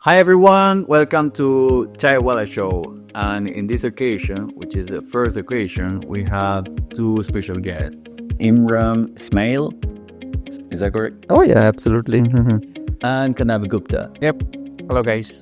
Hi everyone, welcome to Chaiwala Show. And in this occasion, which is the first occasion, we have two special guests. Imran Ismail, is that correct? Oh yeah, absolutely. And Kanav Gupta. Yep. Hello guys.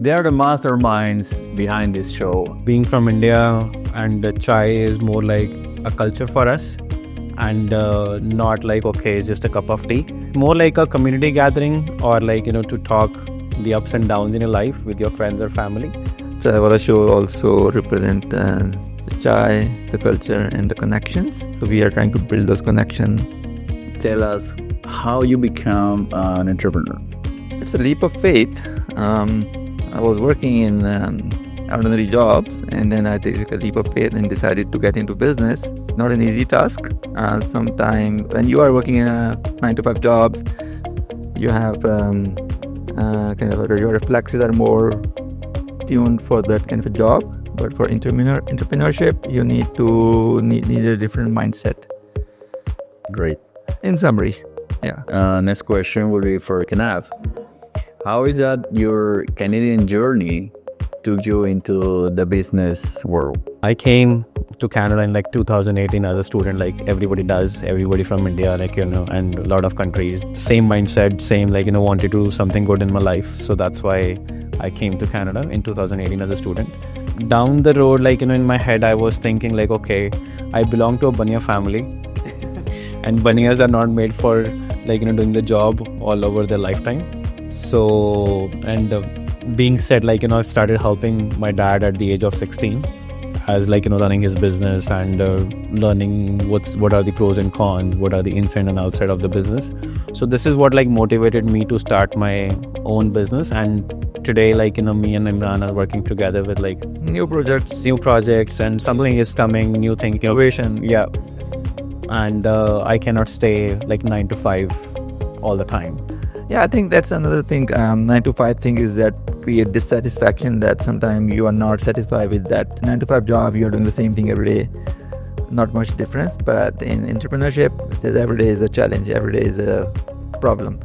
They are the masterminds behind this show. Being from India and chai is more like a culture for us and not like, okay, it's just a cup of tea. More like a community gathering or like, to talk the ups and downs in your life with your friends or family. Chaiwala Show also represent the chai, the culture and the connections. So we are trying to build those connections. Tell us how you become an entrepreneur. It's a leap of faith. I was working in ordinary jobs and then I took a leap of faith and decided to get into business. Not an easy task. Sometimes when you are working in a 9-to-5 jobs, you have your reflexes are more tuned for that kind of a job. But for entrepreneurship, you need a different mindset. Great. In summary, yeah. Next question will be for Kanav. How is that your Canadian journey took you into the business world? I came to Canada in like 2018 as a student, like everybody does, everybody from India, and a lot of countries. Same mindset, same wanted to do something good in my life. So that's why I came to Canada in 2018 as a student. Down the road, in my head, I was thinking okay, I belong to a Bania family. And Banias are not made for doing the job all over their lifetime. So, being said, I started helping my dad at the age of 16 as running his business and learning what are the pros and cons, what are the inside and outside of the business. So this is what motivated me to start my own business. And today, me and Imran are working together with New projects and something is coming, new thing, innovation. Yeah. And I cannot stay 9 to 5 all the time. Yeah, I think that's another thing. 9-to-5 thing is that create dissatisfaction that sometimes you are not satisfied with that 9-to-5 job. You're doing the same thing every day. Not much difference, but in entrepreneurship, every day is a challenge. Every day is a problem.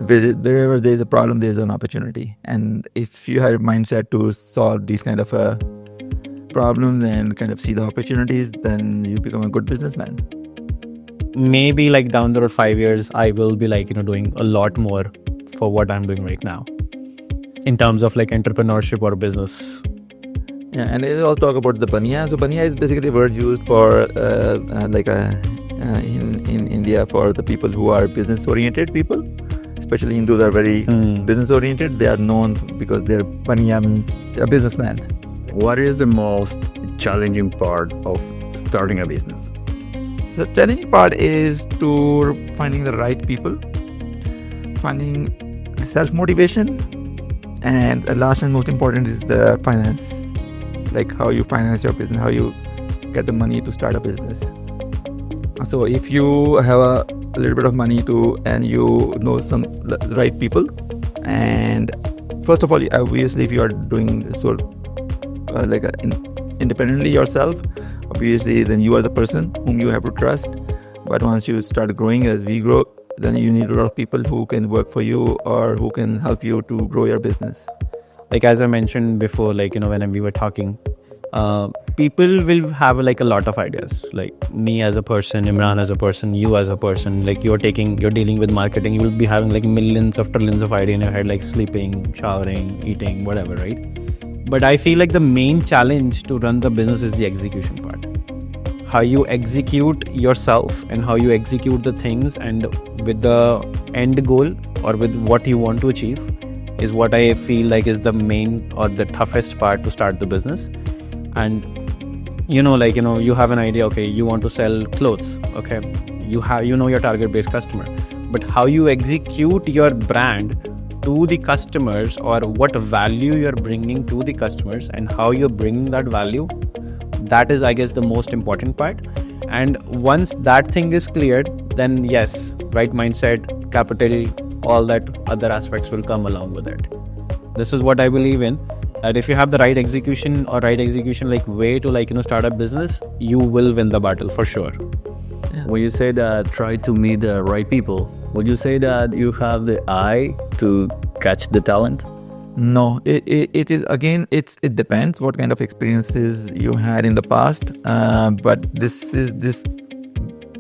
Wherever there is a problem, there is an opportunity. And if you have a mindset to solve these kind of problems and kind of see the opportunities, then you become a good businessman. Maybe down the road 5 years, I will be doing a lot more for what I'm doing right now in terms of entrepreneurship or business. Yeah, and they also talk about the Bania. So Bania is basically a word used for in India for the people who are business oriented people. Especially Hindus are very business oriented. They are known because they're Bania, a businessman. What is the most challenging part of starting a business? The challenging part is to finding the right people, finding self-motivation, and last and most important is the finance, how you finance your business, how you get the money to start a business. So if you have a little bit of money and you know some right people, and first of all, obviously if you are doing independently yourself, obviously then you are the person whom you have to trust. But once you start growing as we grow, then you need a lot of people who can work for you or who can help you to grow your business. As I mentioned before, when we were talking, people will have a lot of ideas. Me as a person, Imran as a person, you as a person, you're dealing with marketing, you will be having millions of trillions of ideas in your head, sleeping, showering, eating, whatever, right? But I feel the main challenge to run the business is the execution part. How you execute yourself and how you execute the things and with the end goal or with what you want to achieve is what I feel is the main or the toughest part to start the business. And you have an idea, okay, you want to sell clothes, okay, you know your target based customer, but how you execute your brand to the customers or what value you're bringing to the customers and how you're bringing that value, that is, I guess, the most important part. And once that thing is cleared, then yes, right mindset, capital, all that other aspects will come along with it. This is what I believe in, that if you have the right execution or way to start a business, you will win the battle for sure. Yeah. When you say that try to meet the right people, would you say that you have the eye to catch the talent? No, it is, again, it depends what kind of experiences you had in the past, but this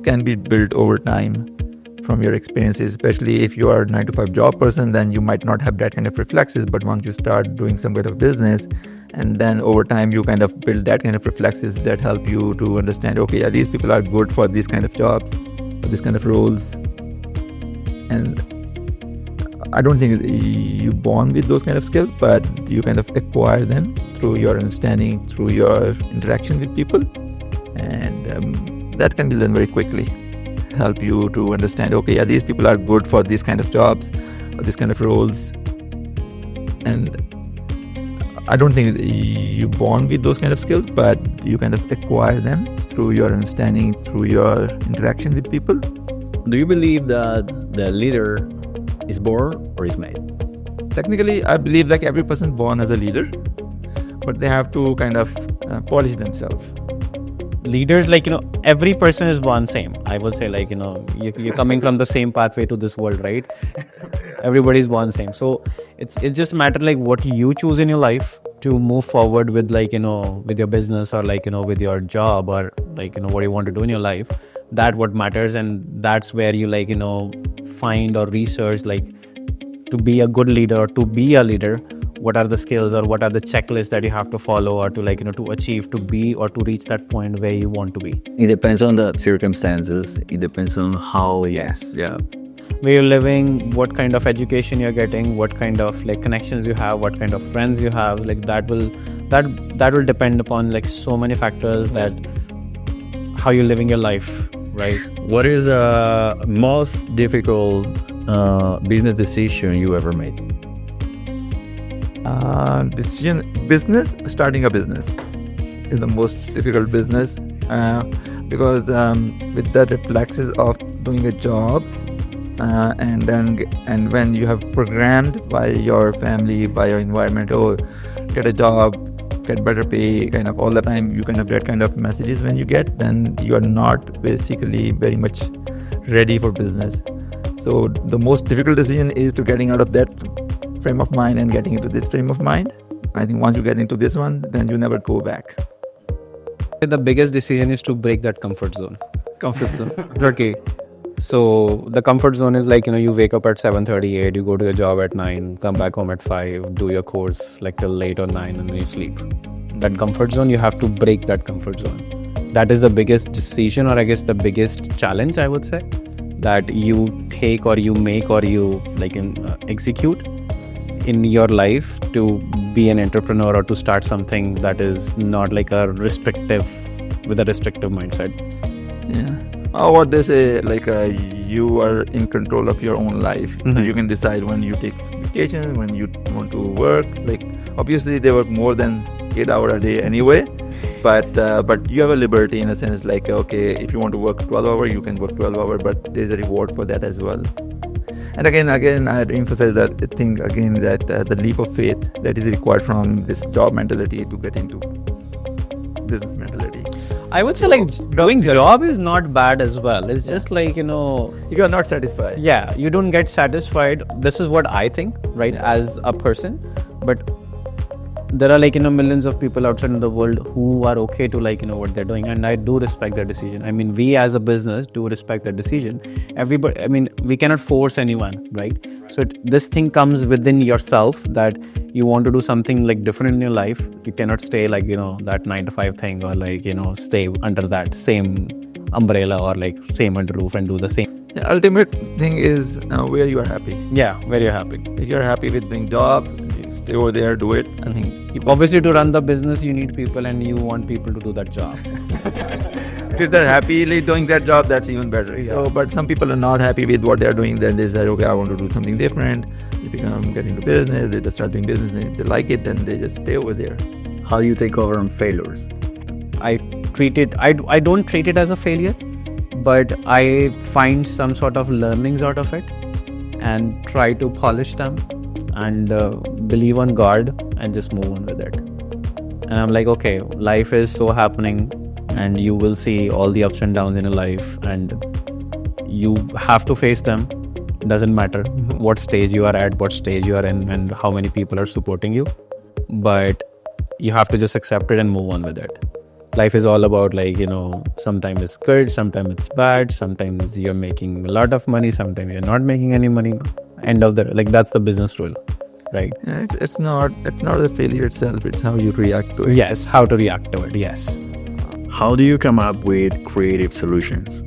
can be built over time from your experiences. Especially if you are a 9 to 5 job person, then you might not have that kind of reflexes, but once you start doing some kind of business, and then over time you kind of build that kind of reflexes that help you to understand, okay, yeah, these people are good for these kind of jobs, for this kind of roles. And I don't think you're born with those kind of skills, but you kind of acquire them through your understanding, through your interaction with people, and that can be learned very quickly. Help you to understand, okay, yeah, these people are good for these kind of jobs, or this kind of roles. And I don't think you're born with those kind of skills, but you kind of acquire them through your understanding, through your interaction with people. Do you believe that the leader is born or is made? Technically, I believe like every person born as a leader, but they have to kind of polish themselves. Leaders, every person is born same. I would say, you're coming from the same pathway to this world, right? Everybody's born same. So it's just a matter what you choose in your life to move forward with, with your business, or with your job, or what you want to do in your life. That what matters, and that's where you find or research to be a good leader, or to be a leader, what are the skills or what are the checklists that you have to follow, or to to achieve, to be, or to reach that point where you want to be. It depends on the circumstances. It depends on how, Where you're living, what kind of education you're getting, what kind of connections you have, what kind of friends you have, that will depend upon so many factors, that how you're living your life, right? What is the most difficult business decision you ever made? Starting a business is the most difficult business, because with the reflexes of doing a jobs, and when you have programmed by your family, by your environment, get a job, get better pay, kind of all the time, you kind of that kind of messages when you get, then you are not basically very much ready for business. So the most difficult decision is to getting out of that frame of mind and getting into this frame of mind. I think once you get into this one, then you never go back. The biggest decision is to break that comfort zone. Okay. So the comfort zone is you wake up at 7:38, you go to your job at 9, come back home at 5, do your course till late or 9, and then you sleep. That comfort zone, you have to break that comfort zone. That is the biggest decision, or I guess the biggest challenge, I would say, that you take, or you make, or you execute in your life to be an entrepreneur, or to start something that is not with a restrictive mindset. Yeah. Or what they say, you are in control of your own life. Mm-hmm. So you can decide when you take vacation, when you want to work. Obviously they work more than 8 hours a day anyway, but you have a liberty in a sense, okay, if you want to work 12 hours, you can work 12 hours, but there's a reward for that as well. And again, I'd emphasize that thing again, that the leap of faith that is required from this job mentality to get into business mentality. I would say doing job is not bad as well. It's just if you are not satisfied. Yeah, you don't get satisfied. This is what I think, right, as a person. But there are millions of people outside in the world who are okay to what they're doing, and I do respect their decision. I mean, we as a business do respect their decision. Everybody, I mean, we cannot force anyone, right? So this thing comes within yourself, that you want to do something different in your life. You cannot stay that 9 to 5 thing, or stay under that same umbrella, or same under roof and do the same. The ultimate thing is where you are happy. Yeah, where you're happy. If you're happy with doing jobs, you stay over there, do it. I think obviously to run the business you need people, and you want people to do that job. If they're happily doing that job, that's even better. Yeah. So, but some people are not happy with what they're doing. Then they say, okay, I want to do something different. They get into business. They just start doing business. And if they like it, then they just stay over there. How do you take over on failures? I don't treat it as a failure, but I find some sort of learnings out of it and try to polish them and believe on God and just move on with it. And I'm okay, life is so happening, and you will see all the ups and downs in your life, and you have to face them, doesn't matter what stage you are at, what stage you are in, and how many people are supporting you, but you have to just accept it and move on with it. Life is all about, like, sometimes it's good, sometimes it's bad, sometimes you're making a lot of money, sometimes you're not making any money. End of the, like, that's the business rule, right? Yeah, it's not the failure itself, it's how you react to it. Yes, how to react to it. Yes. How do you come up with creative solutions?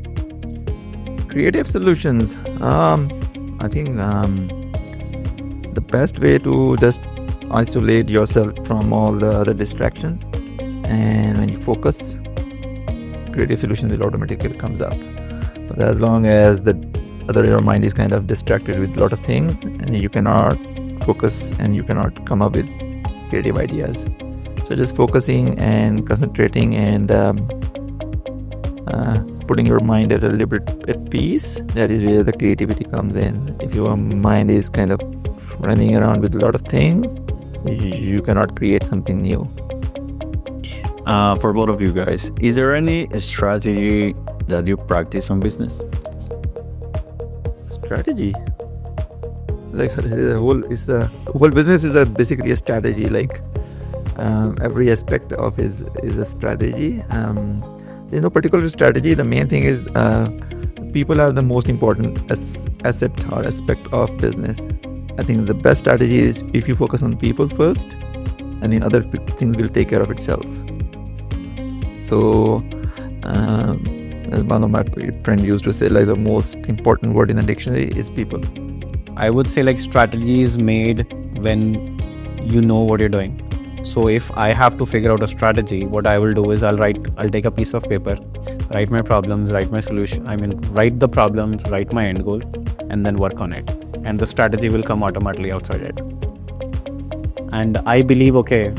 Creative solutions. I think the best way to just isolate yourself from all the other distractions, and when you focus, creative solution will automatically comes up. But as long as your mind is kind of distracted with a lot of things, and you cannot focus and you cannot come up with creative ideas. So just focusing and concentrating and putting your mind at a little bit at peace, that is where the creativity comes in. If your mind is kind of running around with a lot of things, you cannot create something new. For both of you guys, is there any strategy that you practice on business? Strategy? Like the whole business is basically a strategy. Like every aspect of is a strategy. There's no particular strategy. The main thing is people are the most important asset or aspect of business. I think the best strategy is if you focus on people first, and then other things will take care of itself. So as one of my friends used to say, like, the most important word in a dictionary is people. I would say, like, strategy is made when you know what you're doing. So if I have to figure out a strategy, what I will do is I'll take a piece of paper, write my problems, write my solution. Write the problems, write my end goal, and then work on it. And the strategy will come automatically outside it. And I believe, okay,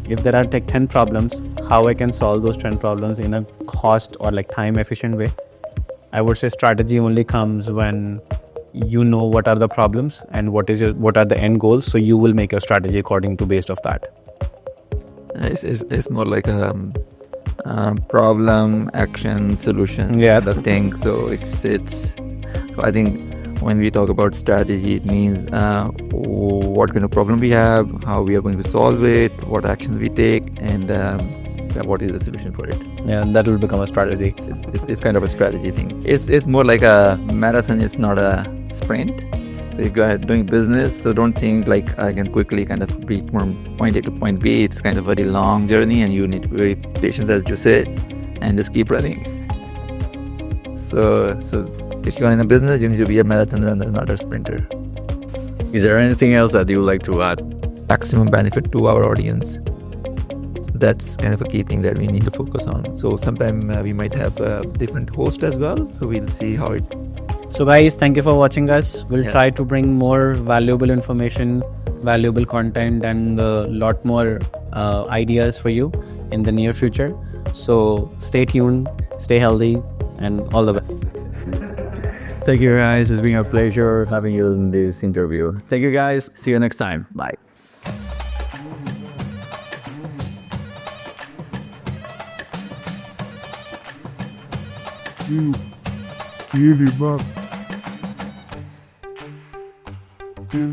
if there are like 10 problems, how I can solve those 10 problems in a cost or like time efficient way. I would say strategy only comes when you know what are the problems and what are the end goals, so you will make your strategy according to based of that. It's more like a problem, action, solution. Yeah, the thing. So so I think when we talk about strategy, it means what kind of problem we have, how we are going to solve it, what actions we take, and what is the solution for it. Yeah, that will become a strategy. It's kind of a strategy thing. It's more like a marathon. It's not a sprint. So if you are doing business, so don't think like I can quickly kind of reach from point A to point B. It's kind of a very long journey, and you need to be very patient, as you said, and just keep running. So if you are in a business, you need to be a marathon runner, not a sprinter. Is there anything else that you would like to add? Maximum benefit to our audience. So that's kind of a key thing that we need to focus on. So sometime we might have a different host as well. So we'll see how it. So guys, thank you for watching us. We'll try to bring more valuable information, valuable content, and a lot more ideas for you in the near future. So stay tuned, stay healthy, and all the best. Thank you, guys. It's been a pleasure having you in this interview. Thank you, guys. See you next time. Bye. Really, Bob. Yeah.